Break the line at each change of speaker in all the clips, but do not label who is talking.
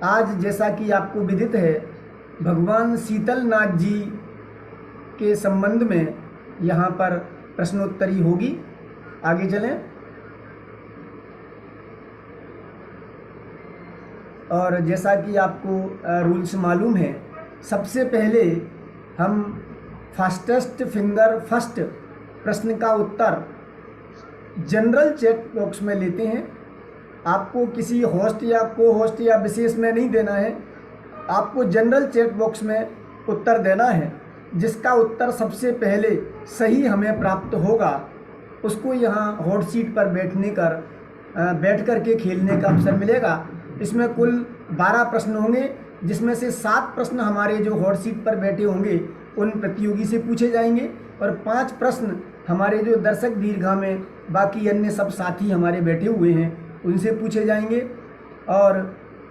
आज जैसा कि आपको विदित है, भगवान शीतलनाथ जी के संबंध में यहाँ पर प्रश्नोत्तरी होगी। आगे चलें। और जैसा कि आपको रूल्स मालूम है, सबसे पहले हम फास्टेस्ट फिंगर फर्स्ट प्रश्न का उत्तर जनरल चैट बॉक्स में लेते हैं। आपको किसी होस्ट या को होस्ट या विशेष में नहीं देना है, आपको जनरल चैट बॉक्स में उत्तर देना है। जिसका उत्तर सबसे पहले सही हमें प्राप्त होगा, उसको यहाँ हॉट सीट पर बैठ कर के खेलने का अवसर मिलेगा। इसमें कुल 12 प्रश्न होंगे, जिसमें से 7 प्रश्न हमारे जो हॉट सीट पर बैठे होंगे उन प्रतियोगी से पूछे जाएंगे और 5 प्रश्न हमारे जो दर्शक दीर्घा में बाकी अन्य सब साथी हमारे बैठे हुए हैं उनसे पूछे जाएंगे। और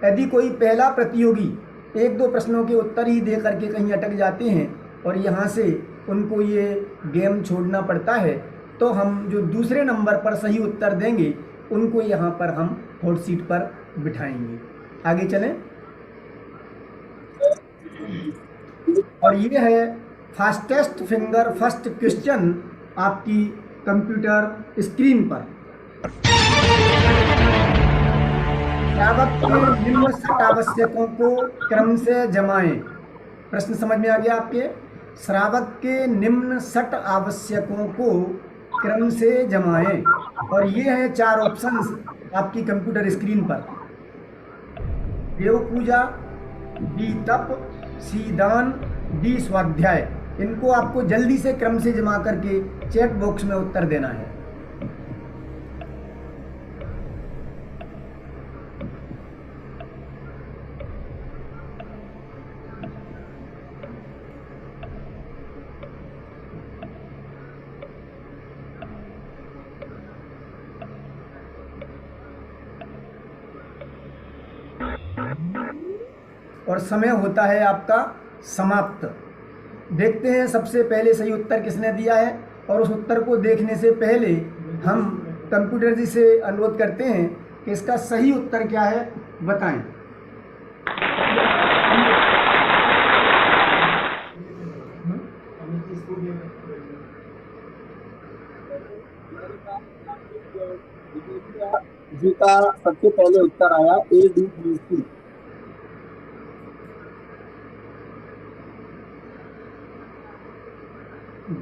यदि कोई पहला प्रतियोगी 1-2 प्रश्नों के उत्तर ही दे करके कहीं अटक जाते हैं और यहाँ से उनको ये गेम छोड़ना पड़ता है, तो हम जो दूसरे नंबर पर सही उत्तर देंगे उनको यहाँ पर हम हॉट सीट पर बिठाएंगे। आगे चलें। और ये है फास्टेस्ट फिंगर फर्स्ट क्वेश्चन आपकी कंप्यूटर स्क्रीन पर। श्रावक के निम्न सट आवश्यकों को क्रम से जमाएं। प्रश्न समझ में आ गया आपके? श्रावक के निम्न सट आवश्यकों को क्रम से जमाएं। और ये हैं 4 ऑप्शंस आपकी कंप्यूटर स्क्रीन पर। देव पूजा, बी तप, सी दान, डी स्वाध्याय। इनको आपको जल्दी से क्रम से जमा करके चैट बॉक्स में उत्तर देना है। और समय होता है आपका समाप्त। देखते हैं सबसे पहले सही उत्तर किसने दिया है, और उस उत्तर को देखने से पहले हम कंप्यूटर जी से अनुरोध करते हैं कि इसका सही उत्तर क्या है, बताएं।
जी का सबसे पहले उत्तर आया ADBC।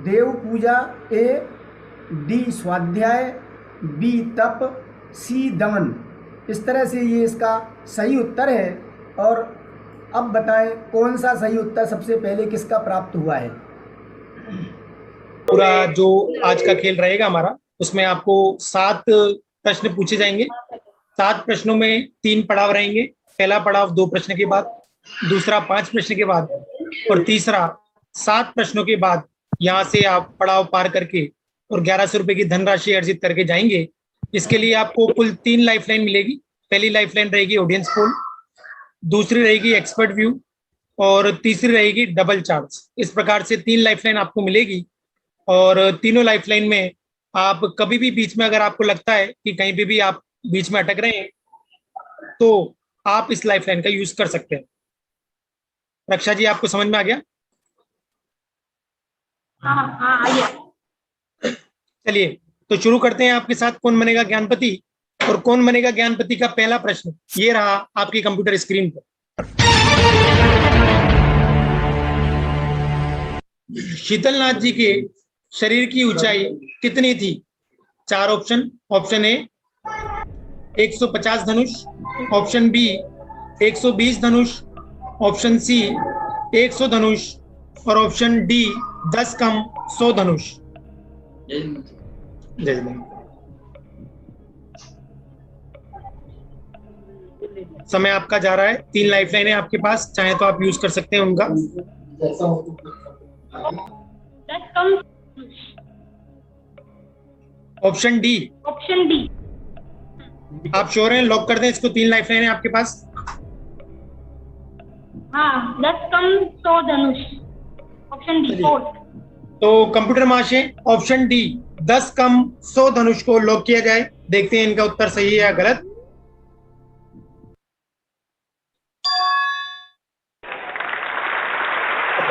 देव पूजा ए, डी स्वाध्याय, बी तप, सी दान। इस तरह से ये इसका सही उत्तर है। और अब बताएं कौन सा सही उत्तर सबसे पहले किसका प्राप्त हुआ है।
पूरा जो आज का खेल रहेगा हमारा, उसमें आपको 7 प्रश्न पूछे जाएंगे। 7 प्रश्नों में 3 पड़ाव रहेंगे। पहला पड़ाव 2 प्रश्न के बाद, दूसरा 5 प्रश्न के बाद और तीसरा 7 प्रश्नों के बाद। यहाँ से आप पड़ाव पार करके और 1100 रुपए की धनराशि अर्जित करके जाएंगे। इसके लिए आपको कुल 3 लाइफलाइन मिलेगी। पहली लाइफलाइन रहेगी ऑडियंस पोल, दूसरी रहेगी एक्सपर्ट व्यू और तीसरी रहेगी डबल चार्ज। इस प्रकार से 3 लाइफलाइन आपको मिलेगी। और तीनों लाइफलाइन में आप कभी भी बीच में अगर आपको लगता है कि कहीं पे भी आप बीच में अटक रहे हैं, तो आप इस लाइफलाइन का यूज कर सकते हैं। रक्षा जी, आपको समझ में आ गया?
हाँ आ गया।
चलिए तो शुरू करते हैं आपके साथ कौन बनेगा ज्ञानपति। और कौन बनेगा ज्ञानपति का पहला प्रश्न ये रहा आपकी कंप्यूटर स्क्रीन पर। शीतलनाथ जी के शरीर की ऊंचाई कितनी थी? 4 ऑप्शन। ऑप्शन ए 150 धनुष, ऑप्शन बी 120 धनुष, ऑप्शन सी 100 धनुष और ऑप्शन डी 10 कम 100 धनुष। जय हिंद। समय आपका जा रहा है। 3 लाइफलाइन है आपके पास, चाहे तो आप यूज कर सकते हैं उनका।
10 कम।
Option D.
Option D.
आप श्योर हैं? लॉक कर दें इसको। 3 लाइफलाइन है आपके पास।
हाँ 10 कम 100 धनुष। Option D.
तो कंप्यूटर महाशय ऑप्शन डी 10 कम 100 धनुष को लॉक किया जाए। देखते हैं इनका उत्तर सही है या गलत।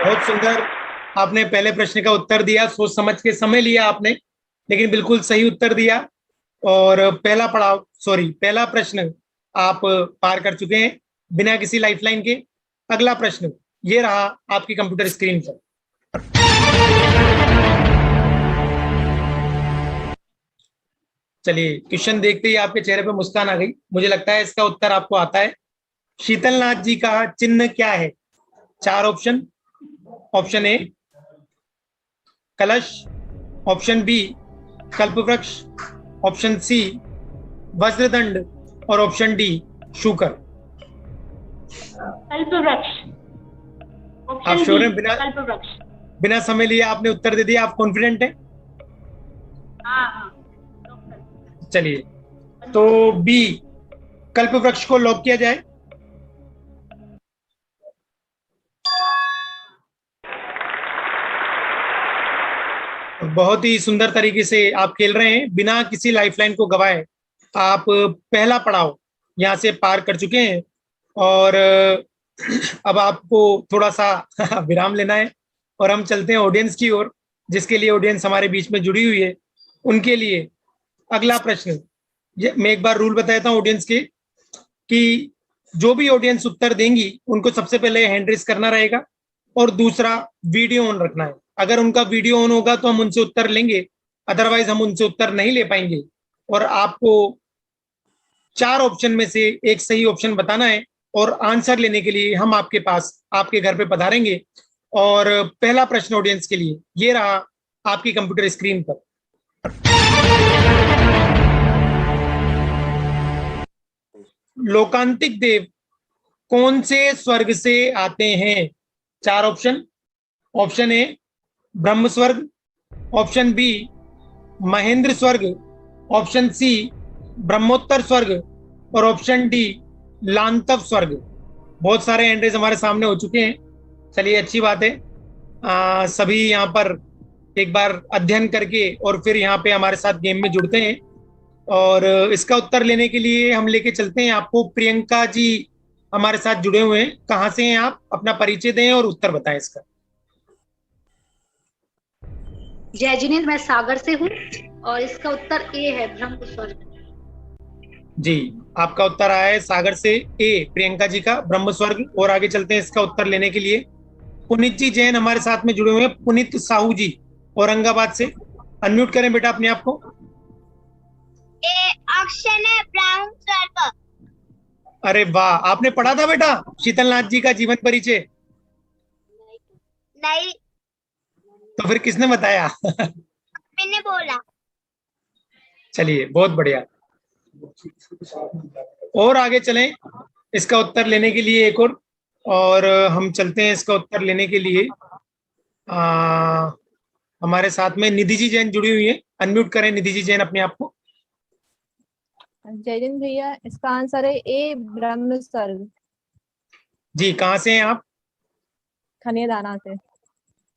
बहुत सुंदर। आपने पहले प्रश्न का उत्तर दिया, सोच समझ के समय लिया आपने, लेकिन बिल्कुल सही उत्तर दिया। और पहला प्रश्न आप पार कर चुके हैं बिना किसी लाइफलाइन के। अगला प्रश्न ये रहा आपकी कंप्यूटर स्क्रीन पर। चलिए, क्वेश्चन देखते ही आपके चेहरे पे मुस्कान आ गई। मुझे लगता है इसका उत्तर आपको आता है। शीतलनाथ जी का चिन्ह क्या है? 4 ऑप्शन। ऑप्शन ए कलश, ऑप्शन बी कल्पवृक्ष, ऑप्शन सी वज्रदंड और ऑप्शन डी शूकर।
कल्पवृक्ष।
आप
ऑप्शन
श्योर
डी,
हैं?
कल्पवृक्ष।
बिना समय लिए आपने उत्तर दे दिया। आप कॉन्फिडेंट हैं?
हाँ हाँ, डॉक्टर।
चलिए, तो बी कल्पवृक्ष को लॉक किया जाए। बहुत ही सुंदर तरीके से आप खेल रहे हैं, बिना किसी लाइफलाइन को गवाए आप पहला पड़ाव यहां से पार कर चुके हैं। और अब आपको थोड़ा सा विराम लेना है और हम चलते हैं ऑडियंस की ओर, जिसके लिए ऑडियंस हमारे बीच में जुड़ी हुई है। उनके लिए अगला प्रश्न, मैं एक बार रूल बता देता हूं ऑडियंस के, कि जो भी ऑडियंस उत्तर देंगी उनको सबसे पहले हैंड रेस करना रहेगा और दूसरा वीडियो ऑन रखना है। अगर उनका वीडियो ऑन होगा तो हम उनसे उत्तर लेंगे, अदरवाइज हम उनसे उत्तर नहीं ले पाएंगे। और आपको 4 ऑप्शन में से एक सही ऑप्शन बताना है और आंसर लेने के लिए हम आपके पास, आपके घर पे पधारेंगे। और पहला प्रश्न ऑडियंस के लिए ये रहा आपकी कंप्यूटर स्क्रीन पर। लोकांतिक देव कौन से स्वर्ग से आते हैं? 4 ऑप्शन। ऑप्शन ए ब्रह्म स्वर्ग, ऑप्शन बी महेंद्र स्वर्ग, ऑप्शन सी ब्रह्मोत्तर स्वर्ग और ऑप्शन डी लांतव स्वर्ग। बहुत सारे एंट्रीज हमारे सामने हो चुके हैं। चलिए, अच्छी बात है। सभी यहाँ पर एक बार अध्ययन करके और फिर यहाँ पे हमारे साथ गेम में जुड़ते हैं। और इसका उत्तर लेने के लिए हम लेके चलते हैं आपको। प्रियंका जी हमारे साथ जुड़े हुए हैं। कहाँ से हैं आप? अपना परिचय दें और उत्तर बताएं इसका।
जय जिनेन्द्र, मैं सागर से हूँ और इसका उत्तर ए है, ब्रह्म स्वर्ग।
जी, आपका उत्तर आया है सागर से ए, प्रियंका जी का ब्रह्म स्वर्ग। और आगे चलते हैं इसका उत्तर लेने के लिए। पुनीत जी जैन हमारे साथ में जुड़े हुए हैं। पुनीत साहू जी औरंगाबाद से, अनम्यूट करें बेटा अपने आप को।
ए ऑप्शन है ब्राउन स्वर्ग।
अरे वाह, आपने पढ़ा था बेटा शीतलनाथ जी का जीवन परिचय?
नहीं,
तो फिर किसने बताया?
मैंने बोला।
चलिए, बहुत बढ़िया। और आगे चलें इसका उत्तर लेने के लिए एक और हम चलते हैं इसका उत्तर लेने के लिए। हमारे साथ में निधि जी जैन जुड़ी हुई है। अनम्यूट करें निधि जी जैन अपने आप को।
जय हिंद भैया, इसका आंसर है ए, ब्रह्म स्वर्ग।
जी, कहाँ से हैं आप?
खनियादाना से।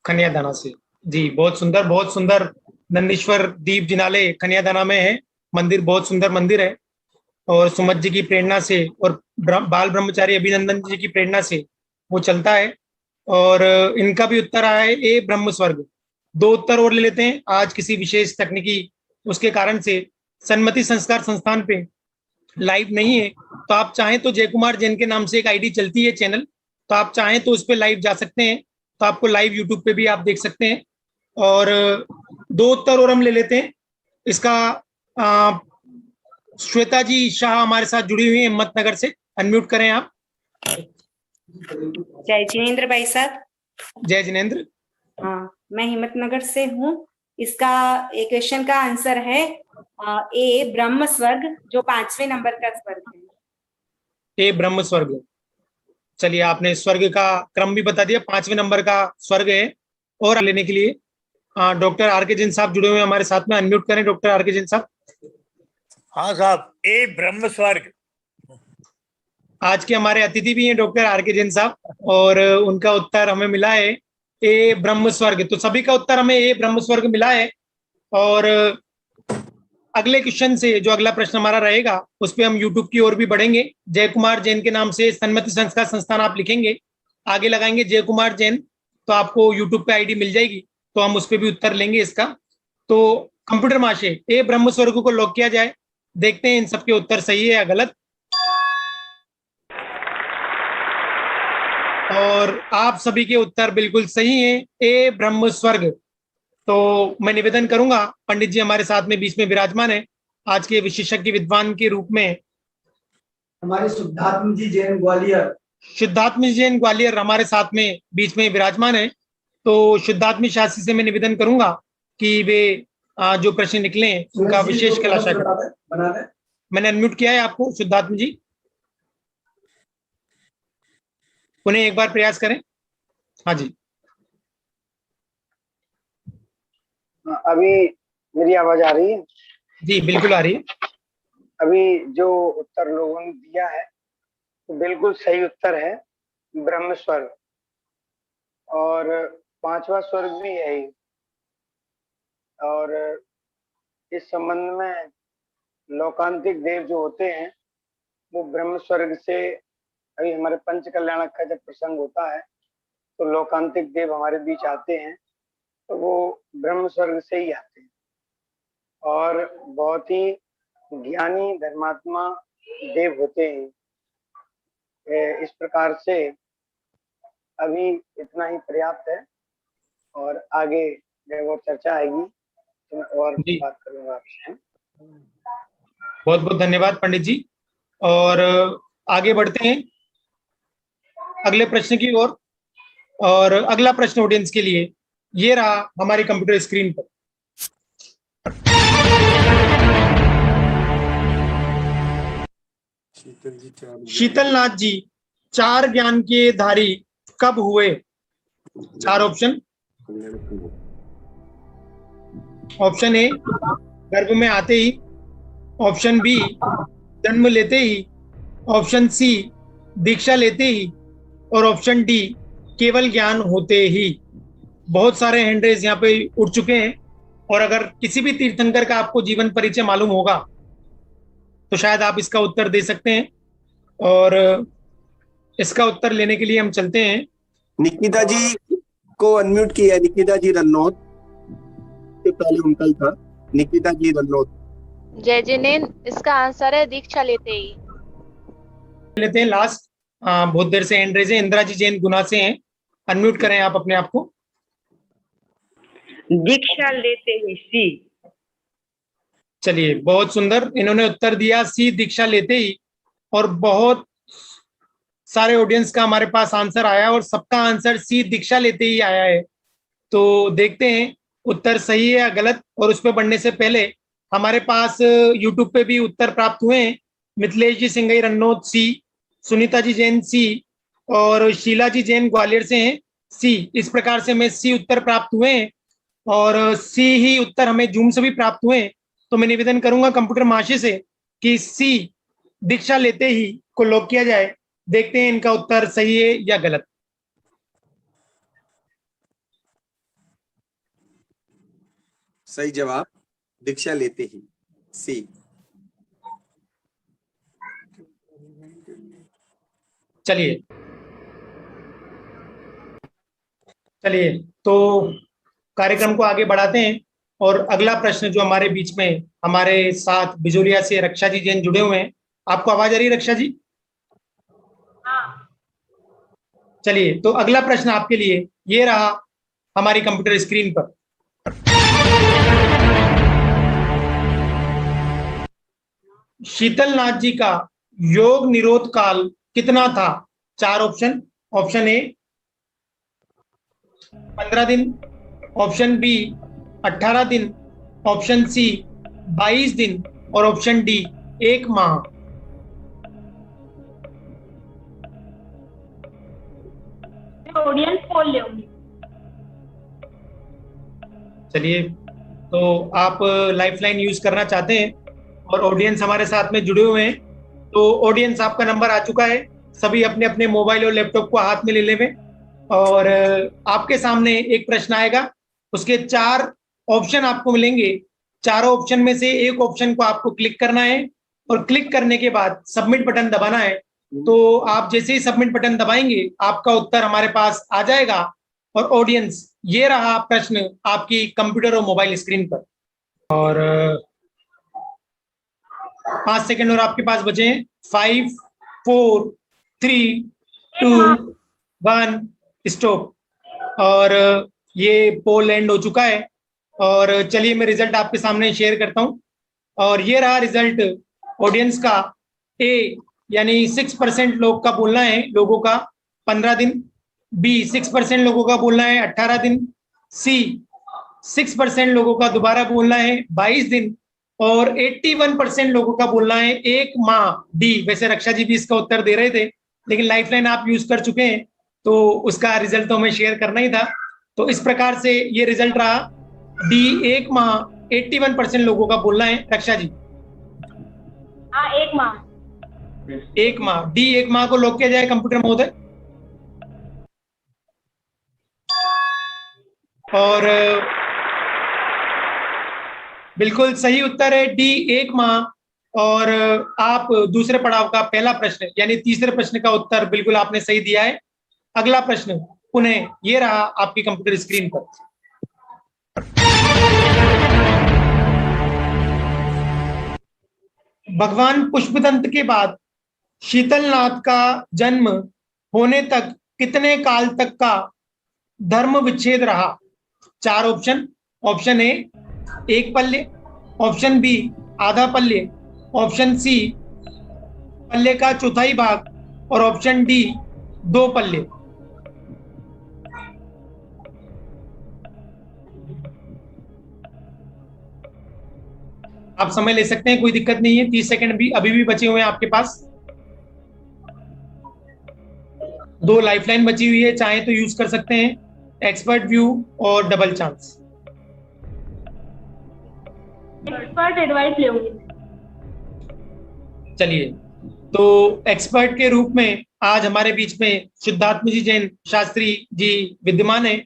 खनियादाना से। जी, बहुत सुंदर, बहुत सुंदर। नंदीश्वर दीप जिनाले खनियादाना में है मंदिर, बहुत सुंदर मंदिर है। और सुमत जी की प्रेरणा से और बाल ब्रह्मचारी अभिनंदन जी की प्रेरणा से वो चलता है। और इनका भी उत्तर आया है ए, ब्रह्म स्वर्ग। 2 उत्तर और ले लेते हैं। आज किसी विशेष तकनीकी उसके कारण से सन्मति संस्कार संस्थान पे लाइव नहीं है, तो आप चाहें तो जय कुमार जैन के नाम से एक आईडी चलती है चैनल, तो आप चाहें तो उस पर लाइव जा सकते हैं। तो आपको लाइव यूट्यूब पे भी आप देख सकते हैं। और 2 उत्तर और हम ले लेते हैं इसका। श्वेता जी शाह हमारे साथ जुड़ी हुई है हिम्मतनगर से। अनम्यूट करें आप।
जय जिनेन्द्र भाई साहब।
जय जिनेन्द्र।
हाँ, मैं हिम्मतनगर से हूँ। इसका एक क्वेश्चन का आंसर है ए, ब्रह्म स्वर्ग, जो 5वें नंबर का स्वर्ग है।
ए, ब्रह्म स्वर्ग। चलिए, आपने स्वर्ग का क्रम भी बता दिया, 5वें नंबर का स्वर्ग है। और लेने के लिए डॉक्टर आर के जैन साहब जुड़े हुए हैं हमारे साथ में। अनम्यूट करें डॉक्टर आर के जैन साहब।
हाँ साहब, ए, ब्रह्म स्वर्ग।
आज के हमारे अतिथि भी हैं डॉक्टर आर के जैन साहब, और उनका उत्तर हमें मिला है ए, ब्रह्म स्वर्ग। तो सभी का उत्तर हमें ए, ब्रह्म स्वर्ग मिला है। और अगले क्वेश्चन से जो अगला प्रश्न हमारा रहेगा उस पर हम यूट्यूब की ओर भी बढ़ेंगे। जय कुमार जैन के नाम से सन्मति संस्कार संस्थान आप लिखेंगे, आगे लगाएंगे जय कुमार जैन, तो आपको यूट्यूब पे आईडी मिल जाएगी, तो हम उस पर भी उत्तर लेंगे इसका। तो कंप्यूटर महाशय, ए ब्रह्म स्वर्ग को लॉक किया जाए, देखते हैं इन सबके उत्तर सही है या गलत। और आप सभी के उत्तर बिल्कुल सही हैं, ए ब्रह्म स्वर्ग। तो मैं निवेदन करूंगा, पंडित जी हमारे साथ में बीच में विराजमान है आज के विशेषज्ञ विद्वान के रूप में,
हमारे शुद्धात्म जी जैन ग्वालियर।
शुद्धात्म जैन ग्वालियर हमारे साथ में बीच में विराजमान है। तो शुद्धात्म शास्त्री से मैं निवेदन करूंगा कि वे जो प्रश्न निकले उनका विशेष कलाशा
बना दें।
मैंने अनम्यूट किया है आपको, शुद्धात्म जी उन्हें एक बार प्रयास करें। हाँ जी,
अभी मेरी आवाज आ रही है?
जी बिल्कुल आ रही है।
अभी जो उत्तर लोगों ने दिया है तो बिल्कुल सही उत्तर है, ब्रह्म स्वर्ग। और 5वां स्वर्ग भी है ही। और इस संबंध में लोकांतिक देव जो होते हैं वो ब्रह्म स्वर्ग से, अभी हमारे पंच कल्याणक का जब प्रसंग होता है तो लोकांतिक देव हमारे बीच आते हैं, तो वो ब्रह्म स्वर्ग से ही आते हैं और बहुत ही ज्ञानी धर्मात्मा देव होते हैं। इस प्रकार से अभी इतना ही पर्याप्त है, और आगे जब और चर्चा आएगी तो मैं और बात करूंगा आपसे।
बहुत बहुत धन्यवाद पंडित जी। और आगे बढ़ते हैं अगले प्रश्न की ओर। और अगला प्रश्न ऑडियंस के लिए ये रहा हमारी कंप्यूटर स्क्रीन पर। शीतलनाथ जी, 4 ज्ञान के धारी कब हुए? 4 ऑप्शन। ऑप्शन ए, गर्भ में आते ही। ऑप्शन बी, जन्म लेते ही। ऑप्शन सी, दीक्षा लेते ही। और ऑप्शन डी, केवल ज्ञान होते ही। बहुत सारे हैंड रेज यहाँ पे उठ चुके हैं, और अगर किसी भी तीर्थंकर का आपको जीवन परिचय मालूम होगा तो शायद आप इसका उत्तर दे सकते हैं। और इसका उत्तर लेने के लिए हम चलते हैं।
निकिता जी को अनम्यूट किया है, निकिता जी रन्नौत से पहले उनका ही था। निकिता जी रन्नौत।
जय जिनेन, इसका आंसर है दीक्षा लेते ही।
लेते हैं लास्ट, बहुत देर से हैंड रेज है। इंदिरा जी जैन गुना से हैं, अनम्यूट करें आप अपने आप को।
दीक्षा लेते ही सी।
चलिए, बहुत सुंदर, इन्होंने उत्तर दिया सी, दीक्षा लेते ही। और बहुत सारे ऑडियंस का हमारे पास आंसर आया और सबका आंसर सी, दीक्षा लेते ही आया है। तो देखते हैं उत्तर सही है या गलत। और उस पर बढ़ने से पहले हमारे पास यूट्यूब पे भी उत्तर प्राप्त हुए हैं। मिथिलेश जी सिंगई रन्नौत सी, सुनीता जी जैन सी, और शीला जी जैन ग्वालियर से हैं सी। इस प्रकार से हमें सी उत्तर प्राप्त हुए हैं, और सी ही उत्तर हमें जूम से भी प्राप्त हुए हैं। तो मैं निवेदन करूंगा कंप्यूटर महाशय से कि सी, दीक्षा लेते ही को लॉक किया जाए। देखते हैं इनका उत्तर सही है या गलत।
सही जवाब, दीक्षा लेते ही, सी।
चलिए तो कार्यक्रम को आगे बढ़ाते हैं। और अगला प्रश्न जो हमारे बीच में हमारे साथ बिजोलिया से रक्षा जी जैन जुड़े हुए हैं। आपको आवाज आ रही है रक्षा जी? चलिए, तो अगला प्रश्न आपके लिए ये रहा हमारी कंप्यूटर स्क्रीन पर। शीतलनाथ जी का योग निरोध काल कितना था? 4 ऑप्शन। ऑप्शन ए 15 दिन, ऑप्शन बी 18 दिन, ऑप्शन सी 22 दिन, और ऑप्शन डी 1 माह।
ऑडियंस बोल ले होंगे।
चलिए, तो आप लाइफलाइन यूज करना चाहते हैं और ऑडियंस हमारे साथ में जुड़े हुए हैं, तो ऑडियंस आपका नंबर आ चुका है। सभी अपने अपने मोबाइल और लैपटॉप को हाथ में ले लेवे, और आपके सामने एक प्रश्न आएगा। उसके 4 ऑप्शन आपको मिलेंगे। चारों ऑप्शन में से एक ऑप्शन को आपको क्लिक करना है, और क्लिक करने के बाद सबमिट बटन दबाना है। तो आप जैसे ही सबमिट बटन दबाएंगे आपका उत्तर हमारे पास आ जाएगा, और ऑडियंस, ये रहा प्रश्न आपकी कंप्यूटर और मोबाइल स्क्रीन पर। और 5 सेकंड और आपके पास बचे हैं। 5, 4, 3, 2, 1 स्टॉप। और ये पोल एंड हो चुका है। और चलिए मैं रिजल्ट आपके सामने शेयर करता हूं। और ये रहा रिजल्ट ऑडियंस का। ए यानी 6% लोग का बोलना है, लोगों का 15 दिन। बी 6% लोगों का बोलना है 18 दिन। सी 6% लोगों का दोबारा बोलना है 22 दिन। और 81% लोगों का बोलना है 1 माह। डी, वैसे रक्षा जी भी इसका उत्तर दे रहे थे, लेकिन लाइफलाइन आप यूज कर चुके हैं तो उसका रिजल्ट तो हमें शेयर करना ही था। तो इस प्रकार से ये रिजल्ट रहा डी, 1 माह। 81% लोगों का बोलना है। रक्षा जी?
हाँ, 1 माह।
1 माह। डी, 1 माह को लॉक किया जाए कंप्यूटर महोदय। और बिल्कुल सही उत्तर है डी, 1 माह। और आप दूसरे पड़ाव का पहला प्रश्न यानी तीसरे प्रश्न का उत्तर बिल्कुल आपने सही दिया है। अगला प्रश्न पुनः ये रहा आपकी कंप्यूटर स्क्रीन पर। भगवान पुष्पदंत के बाद शीतलनाथ का जन्म होने तक कितने काल तक का धर्म विच्छेद रहा? 4 ऑप्शन। ऑप्शन ए 1 पल्ले, ऑप्शन बी आधा पल्ले, ऑप्शन सी पल्ले का चौथाई भाग और ऑप्शन डी 2 पल्ले। आप समय ले सकते हैं, कोई दिक्कत नहीं है। 30 सेकंड भी अभी भी बचे हुए हैं आपके पास। 2 लाइफलाइन बची हुई है, चाहे तो यूज कर सकते हैं, एक्सपर्ट व्यू और डबल चांस।
एक्सपर्ट एडवाइस लेंगे।
चलिए, तो एक्सपर्ट के रूप में आज हमारे बीच में सिद्धात्म जी जैन शास्त्री जी विद्यमान है।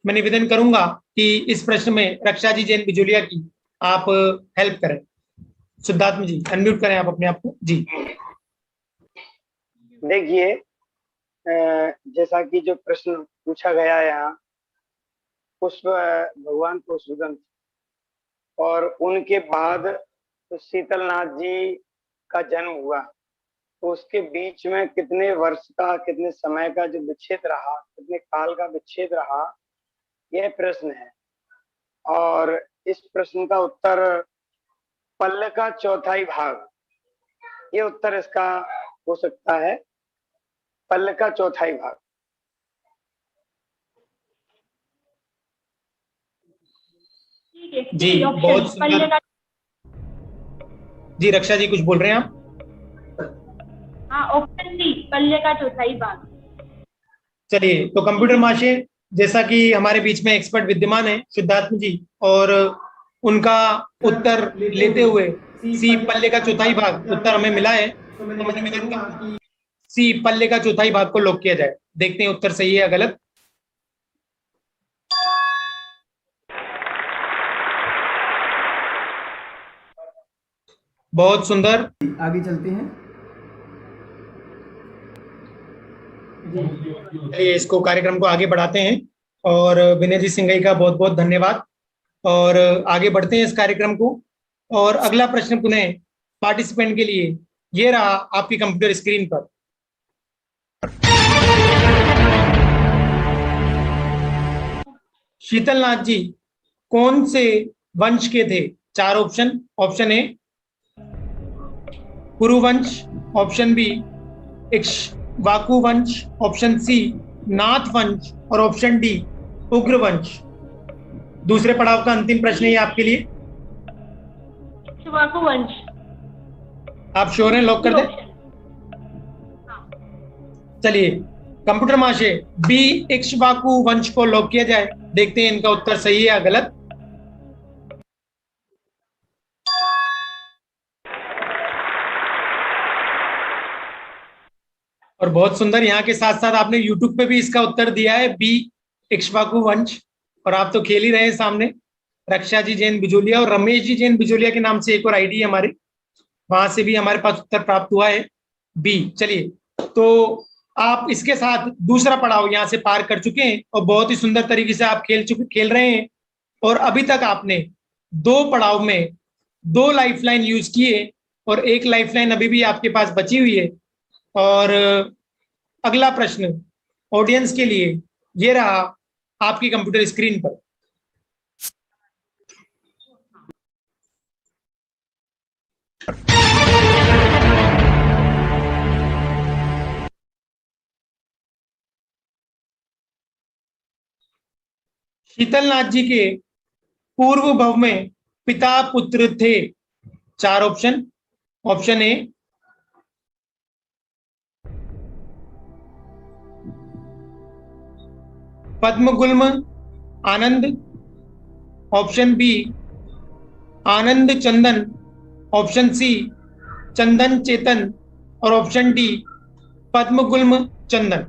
मैं निवेदन करूंगा कि इस प्रश्न में रक्षा जी जैन बिजोलिया की आप हेल्प करें। सिद्धात्म जी अनम्यूट करें आप अपने आप को जी।
देखिए, जैसा कि जो प्रश्न पूछा गया है यहाँ, भगवान पुष्पदंत और उनके बाद तो शीतलनाथ जी का जन्म हुआ, तो उसके बीच में कितने वर्ष का, कितने समय का जो विच्छेद रहा, कितने काल का विच्छेद रहा, यह प्रश्न है। और इस प्रश्न का उत्तर पल्ले का चौथाई भाग, ये उत्तर इसका हो सकता है। पल्ले का चौथाई भाग।
जी बहुत सुंदर। जी रक्षा जी कुछ बोल रहे हैं आप?
हाँ, ऑप्शन सी पल्ले का चौथाई भाग।
चलिए, तो कंप्यूटर माशे, जैसा कि हमारे बीच में एक्सपर्ट विद्यमान है सिद्धार्थ जी, और उनका उत्तर लेते हुए सी पल्ले का चौथाई भाग उत्तर हमें मिला है। तो मैं निवेदन करता हूं सी पल्ले का चौथाई भाग को लॉक किया जाए। देखते हैं उत्तर सही है या गलत। बहुत सुंदर,
आगे चलते हैं।
चलिए इसको कार्यक्रम को आगे बढ़ाते हैं। और विनय जी सिंघई का बहुत बहुत धन्यवाद। और आगे बढ़ते हैं इस कार्यक्रम को। और अगला प्रश्न पुनः पार्टिसिपेंट के लिए ये रहा आपकी कंप्यूटर स्क्रीन पर। शीतलनाथ जी कौन से वंश के थे? 4 option. Option A Kuruvansh, option B Ikshvaku वंश, ऑप्शन सी नाथ वंश और ऑप्शन डी उग्र वंश। दूसरे पड़ाव का अंतिम प्रश्न है आपके लिए।
इक्ष्वाकु वंश।
आप श्योर हैं? लॉक कर दें? चलिए कंप्यूटर माशे बी इक्ष्वाकु वंश को लॉक किया जाए। देखते हैं इनका उत्तर सही है या गलत। और बहुत सुंदर, यहाँ के साथ साथ आपने YouTube पे भी इसका उत्तर दिया है बी इक्ष्वाकु वंश। और आप तो खेल ही रहे हैं सामने। रक्षा जी जैन बिजोलिया और रमेश जी जैन बिजोलिया के नाम से एक और आईडी है हमारी, वहां से भी हमारे पास उत्तर प्राप्त हुआ है बी। चलिए, तो आप इसके साथ दूसरा पड़ाव यहाँ से पार कर चुके हैं और बहुत ही सुंदर तरीके से आप खेल रहे हैं। और अभी तक आपने 2 पड़ाव में 2 लाइफलाइन यूज किए और 1 लाइफलाइन अभी भी आपके पास बची हुई है। और अगला प्रश्न ऑडियंस के लिए ये रहा आपकी कंप्यूटर स्क्रीन पर। शीतलनाथ जी के पूर्व भव में पिता पुत्र थे। 4 option. Option A Padmagulm Anand, option B Anand Chandan, option C Chandan Chetan और ऑप्शन डी पद्मगुल्म चंदन।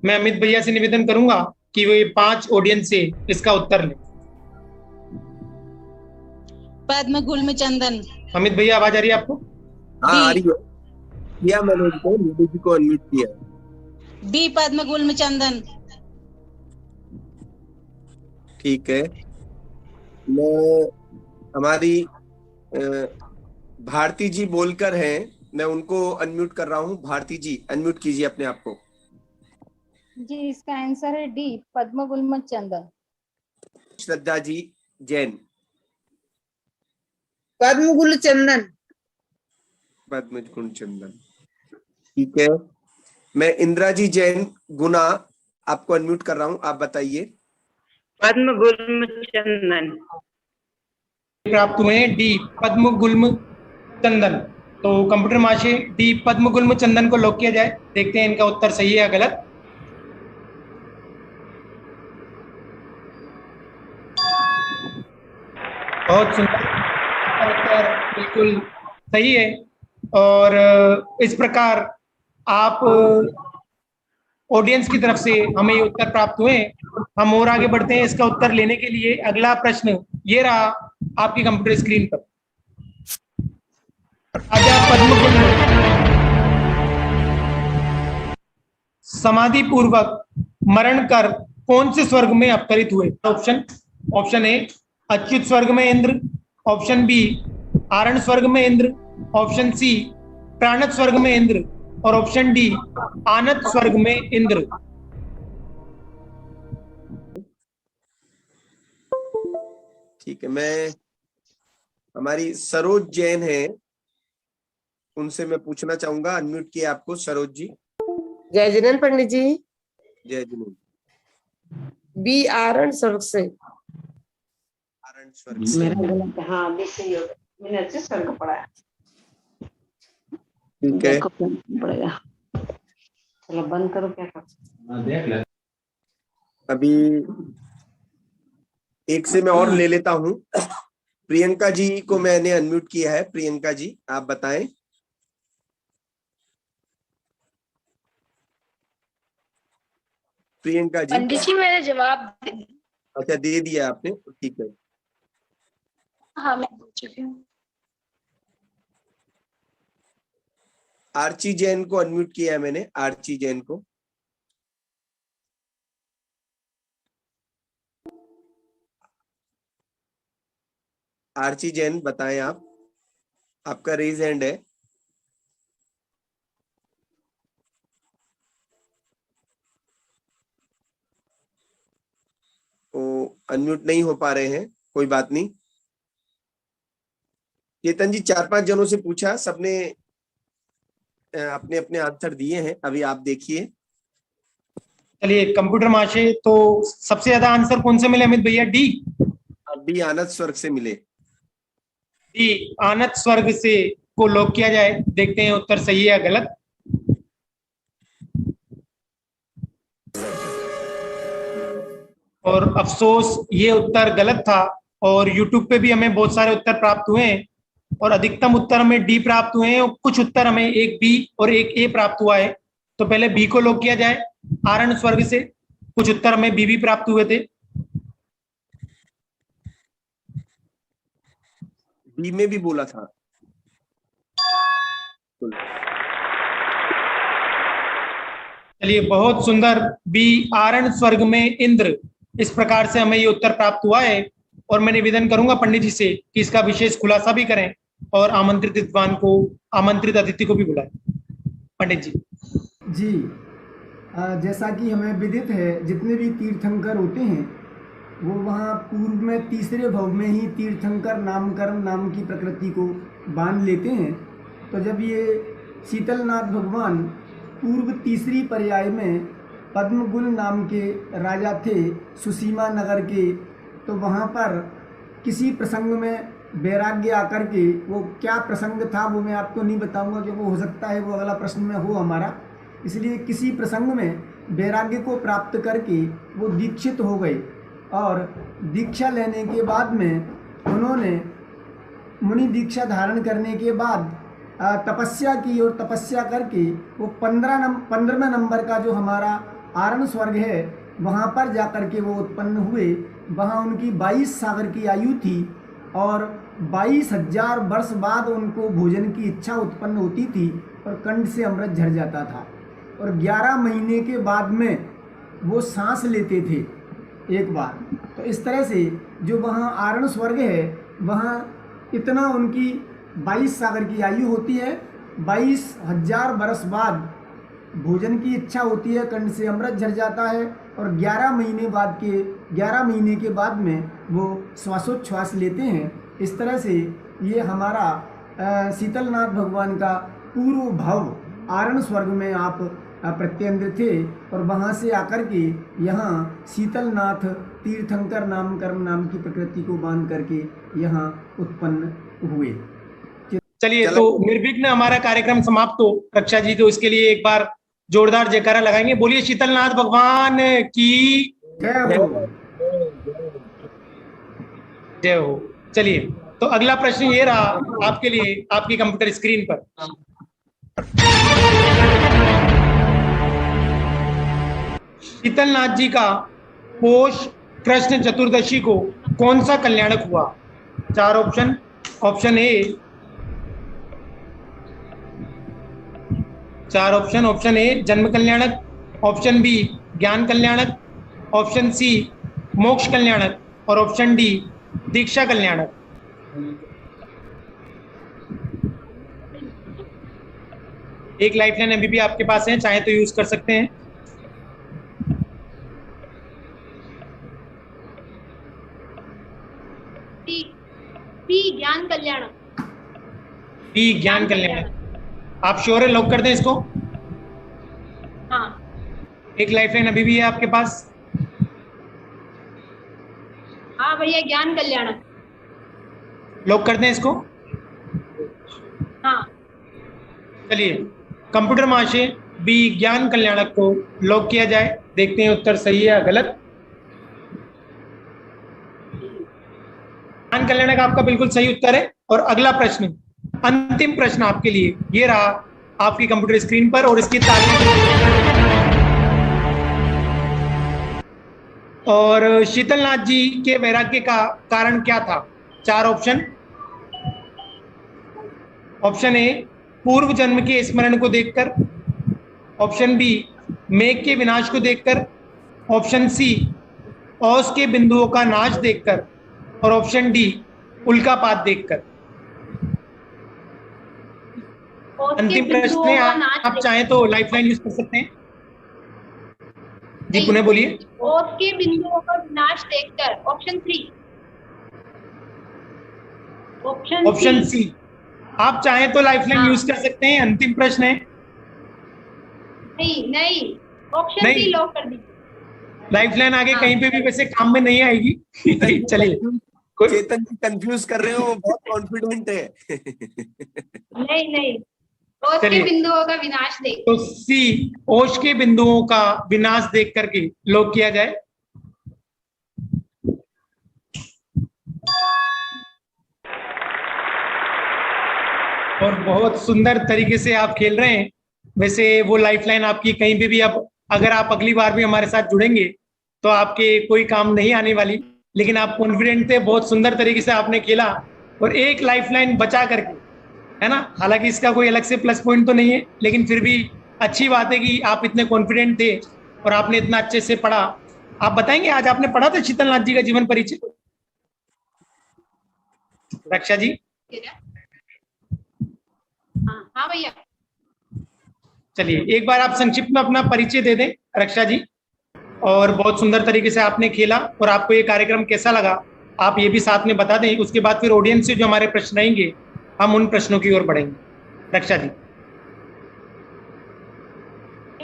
मैं अमित भैया से निवेदन करूंगा कि वो ये 5 ऑडियंस से इसका उत्तर ले।
पद्मगुल्म चंदन।
अमित भैया आवाज आ रही है आपको?
हाँ आ रही है। किया मैंने उनको नीडू जी को अनम्यूट किया।
बी पद्मगुल्म चंदन।
ठीक है, मैं हमारी भारती जी बोलकर हैं, मैं उनको अनम्यूट कर रहा हूँ। भारती जी अनम्यूट कीजिए अपने आप को।
जी इसका आंसर है डी पद्मगुल्म चंदन।
श्रद्धा जी जैन।
पद्मगुल चंदन।
पद्मगुल चंदन, ठीक है। मैं इंदिरा जी जैन गुना आपको अनम्यूट कर रहा हूँ, आप बताइए।
पद्मगुल्म चंदन।
प्राप्त हुए डी पद्मगुल्म चंदन। तो कंप्यूटर माशे डी पद्मगुल्म चंदन को लॉक किया जाए। देखते हैं इनका उत्तर सही है या गलत। बहुत सुंदर, उत्तर बिल्कुल सही है। और इस प्रकार आप ऑडियंस की तरफ से हमें ये उत्तर प्राप्त हुए। हम और आगे बढ़ते हैं इसका उत्तर लेने के लिए। अगला प्रश्न ये रहा आपकी कंप्यूटर स्क्रीन पर। राजा पद्मगुल्म समाधि पूर्वक मरण कर कौन से स्वर्ग में अवतरित हुए? ऑप्शन ए अच्युत स्वर्ग में इंद्र, ऑप्शन बी आरण स्वर्ग में इंद्र, ऑप्शन सी प्राणत स्वर्ग में इंद्र और ऑप्शन डी आनत स्वर्ग में इंद्र।
ठीक है, मैं हमारी सरोज जैन है, उनसे मैं पूछना चाहूंगा। अनम्यूट किया आपको सरोज जी।
जय जिनेन पंडित जी।
जय जिनेन।
बी आरण स्वर्ग से।
आरण स्वर्ग से।
हाँ बी सही होगा, मैंने अच्छे स्वर्ग पढ़ा है।
ठीक है,
पड़ेगा। चलो बंद करो, क्या कर
अभी एक से मैं और ले लेता हूं। प्रियंका जी को मैंने अनम्यूट किया है। प्रियंका जी आप बताएं। प्रियंका जी।
पंडित जी मैंने जवाब
अच्छा दे दिया आपने, ठीक है।
हाँ मैं पूछ चुकी हूँ।
आर्ची जैन को अनम्यूट किया है मैंने, आर्ची जैन को। आर्ची जैन बताएं आप, आपका रेज हैंड है। तो अनम्यूट नहीं हो पा रहे हैं, कोई बात नहीं। चेतन जी 4-5 जनों से पूछा, सबने अपने अपने आंसर दिए हैं। अभी आप देखिए।
चलिए कंप्यूटर माशे, तो सबसे ज्यादा आंसर कौन से मिले अमित भैया? डी।
डी आनत स्वर्ग से मिले।
डी आनत स्वर्ग से को लॉक किया जाए। देखते हैं उत्तर सही है या गलत। और अफसोस ये उत्तर गलत था। और YouTube पे भी हमें बहुत सारे उत्तर प्राप्त हुए हैं और अधिकतम उत्तर हमें डी प्राप्त हुए हैं और कुछ उत्तर हमें एक बी और एक ए प्राप्त हुआ है। तो पहले बी को लॉक किया जाए आरण स्वर्ग से। कुछ उत्तर हमें बी भी प्राप्त हुए थे।
बी में भी बोला था।
चलिए, बहुत सुंदर। बी आरण स्वर्ग में इंद्र, इस प्रकार से हमें ये उत्तर प्राप्त हुआ है। और मैं निवेदन करूंगा पंडित जी से कि इसका विशेष खुलासा भी करें और आमंत्रित विद्वान को, आमंत्रित अतिथि को भी बुलाएं। पंडित जी।
जी, जैसा कि हमें विदित है, जितने भी तीर्थंकर होते हैं वो वहाँ पूर्व में तीसरे भव में ही तीर्थंकर नामकरण नाम की प्रकृति को बांध लेते हैं। तो जब ये शीतलनाथ भगवान पूर्व तीसरी पर्याय में पद्मगुल नाम के राजा थे सुसीमा नगर के, तो वहाँ पर किसी प्रसंग में वैराग्य आकर के, वो क्या प्रसंग था वो मैं आपको नहीं बताऊंगा क्योंकि हो सकता है वो अगला प्रश्न में हो हमारा। इसलिए किसी प्रसंग में वैराग्य को प्राप्त करके वो दीक्षित हो गए और दीक्षा लेने के बाद में उन्होंने मुनि दीक्षा धारण करने के बाद तपस्या की और तपस्या करके वो 15वें नंबर का जो हमारा आरण स्वर्ग है वहाँ पर जाकर के वो उत्पन्न हुए। वहाँ उनकी 22 सागर की आयु थी और 22,000 वर्ष बाद उनको भोजन की इच्छा उत्पन्न होती थी और कंठ से अमृत झड़ जाता था। और 11 महीने के बाद में वो सांस लेते थे एक बार। तो इस तरह से जो वहाँ आरण स्वर्ग है वहाँ इतना उनकी 22 सागर की आयु होती है, 22,000 वर्ष बाद भोजन की इच्छा होती है, कंठ से अमृत झड़ जाता है और 11 महीने के बाद में वो श्वासोच्छ्वास लेते हैं। इस तरह से ये हमारा शीतलनाथ भगवान का पूर्व भव आरण स्वर्ग में आप प्रत्येंद्र थे और वहाँ से आकर के यहाँ शीतलनाथ तीर्थंकर नामकरण नाम की प्रकृति को बांध करके यहाँ उत्पन्न हुए।
चलिए, तो निर्विघ्न हमारा कार्यक्रम समाप्त हो रक्षा जी, तो इसके लिए एक बार जोरदार जयकारा लगाएंगे। बोलिए शीतलनाथ भगवान की
जय हो।
जय हो। चलिए, तो अगला प्रश्न ये रहा आपके लिए, आपकी कंप्यूटर स्क्रीन पर। शीतलनाथ जी का पौष कृष्ण चतुर्दशी को कौन सा कल्याणक हुआ? 4 ऑप्शन। ऑप्शन ए 4 ऑप्शन। ऑप्शन ए जन्म कल्याणक, ऑप्शन बी ज्ञान कल्याणक, ऑप्शन सी मोक्ष कल्याणक और ऑप्शन डी दीक्षा कल्याणक। एक लाइफलाइन अभी भी आपके पास है, चाहे तो यूज कर सकते हैं।
बी ज्ञान कल्याणक।
बी ज्ञान कल्याणक। आप श्योर है? लॉक कर दें इसको?
हाँ।
एक लाइफलाइन अभी भी है आपके पास।
हाँ भैया, ज्ञान कल्याणक।
लॉक कर दें इसको?
हाँ।
चलिए, कंप्यूटर महाशय बी ज्ञान कल्याणक को लॉक किया जाए। देखते हैं उत्तर सही है या गलत। ज्ञान कल्याणक आपका बिल्कुल सही उत्तर है। और अगला प्रश्न, अंतिम प्रश्न आपके लिए ये रहा आपकी कंप्यूटर स्क्रीन पर, और इसकी तालियां। और शीतलनाथ जी के वैराग्य का कारण क्या था? 4 ऑप्शन। ऑप्शन ए पूर्व जन्म के स्मरण को देखकर, ऑप्शन बी मेघ के विनाश को देखकर, ऑप्शन सी औस के बिंदुओं का नाश देखकर और ऑप्शन डी उल्कापात देखकर। अंतिम प्रश्न है, आप चाहें तो लाइफलाइन यूज कर सकते हैं। जी पुनः बोलिए।
औस के बिंदुओं का विनाश देखकर। ऑप्शन 3।
Option C. आप चाहें तो लाइफलाइन यूज कर सकते हैं। अंतिम प्रश्न है।
नहीं, ऑप्शन सी लॉक कर दीजिए।
लाइफलाइन आगे कहीं पे भी वैसे काम में नहीं आएगी। चलिए,
चेतन जी कंफ्यूज कर रहे हो, वो बहुत कॉन्फिडेंट है।
नहीं, औस के बिंदुओं का विनाश देख।
तो सी औस के बिंदुओं का विनाश देख करके लॉक किया जाए। और बहुत सुंदर तरीके से आप खेल रहे हैं। वैसे वो लाइफलाइन आपकी कहीं पे भी, अब अगर आप अगली बार भी हमारे साथ जुड़ेंगे तो आपके कोई काम नहीं आने वाली, लेकिन आप कॉन्फिडेंट थे, बहुत सुंदर तरीके से आपने खेला और एक लाइफलाइन बचा करके, है ना। हालांकि इसका कोई अलग से प्लस पॉइंट तो नहीं है, लेकिन फिर भी अच्छी बात है कि आप इतने कॉन्फिडेंट थे और आपने इतना अच्छे से पढ़ा। आप बताएंगे आज आपने पढ़ा था शीतलनाथ जी का जीवन परिचय? रक्षा जी?
हाँ भैया।
चलिए एक बार आप संक्षिप्त में अपना परिचय दे दें रक्षा जी। और बहुत सुंदर तरीके से आपने खेला, और आपको ये कार्यक्रम कैसा लगा आप ये भी साथ में बता दें। उसके बाद फिर ऑडियंस से जो हमारे प्रश्न रहेंगे हम उन प्रश्नों की ओर बढ़ेंगे। रक्षा जी?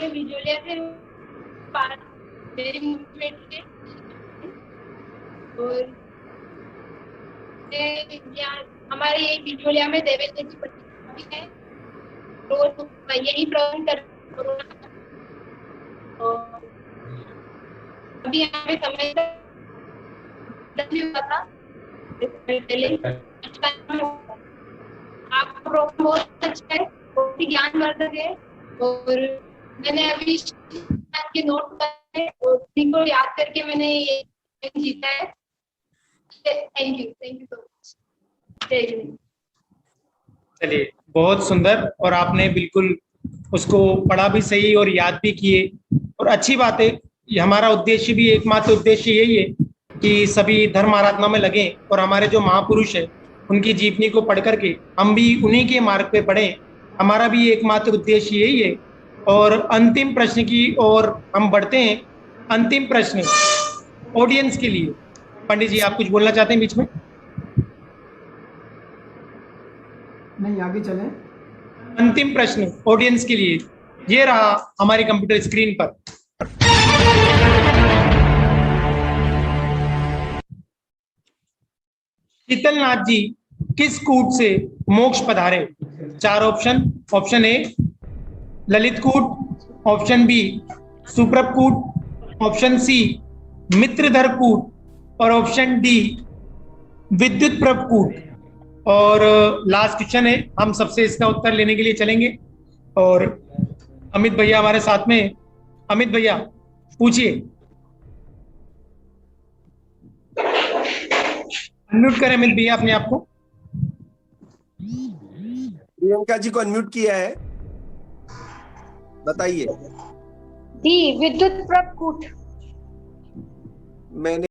विजुअलिया से वेरी मोटिवेटेड थे और हमारे ये विजुअलिया में देवेंद्र जी प्रतिभा भी है, तो यही प्रॉब्लम कर अभी हमें समय पता पहले आपका प्रोग्राम बहुत अच्छा है, बहुत ही ज्ञानवर्धक है, और मैंने अभी के नोट करे और इनको याद करके मैंने ये जीता है। Thank you so much. जय हिंद।
चलिए बहुत सुंदर, और आपने बिल्कुल उसको पढ़ा भी सही और याद भी किए, और अच्छी बात है। ये हमारा उद्देश्य भी, एकमात्र उद्देश्य यही है कि सभी धर्म आराधना में लगे और हमारे जो महापुरुष है उनकी जीवनी को पढ़ करके हम भी उन्हीं के मार्ग पे बढ़े। हमारा भी एकमात्र उद्देश्य यही है। और अंतिम प्रश्न की ओर हम बढ़ते हैं। अंतिम प्रश्न ऑडियंस के लिए। पंडित जी आप कुछ बोलना चाहते हैं बीच में?
नहीं, आगे चलें।
अंतिम प्रश्न ऑडियंस के लिए ये रहा हमारी कंप्यूटर स्क्रीन पर। शीतलनाथ जी किस कूट से मोक्ष पधारे? 4 ऑप्शन। ऑप्शन ए ललित कूट, ऑप्शन बी सुप्रभ कूट, ऑप्शन सी मित्रधर कूट, और ऑप्शन डी विद्युत प्रभ कूट। और लास्ट क्वेश्चन है, हम सबसे इसका उत्तर लेने के लिए चलेंगे। और अमित भैया हमारे साथ में। अमित भैया पूछिए, अनम्यूट करें अमित भैया अपने आप को।
प्रियंका जी को अनम्यूट किया है, बताइए।
डी विद्युत प्रभ कूट।
मैंने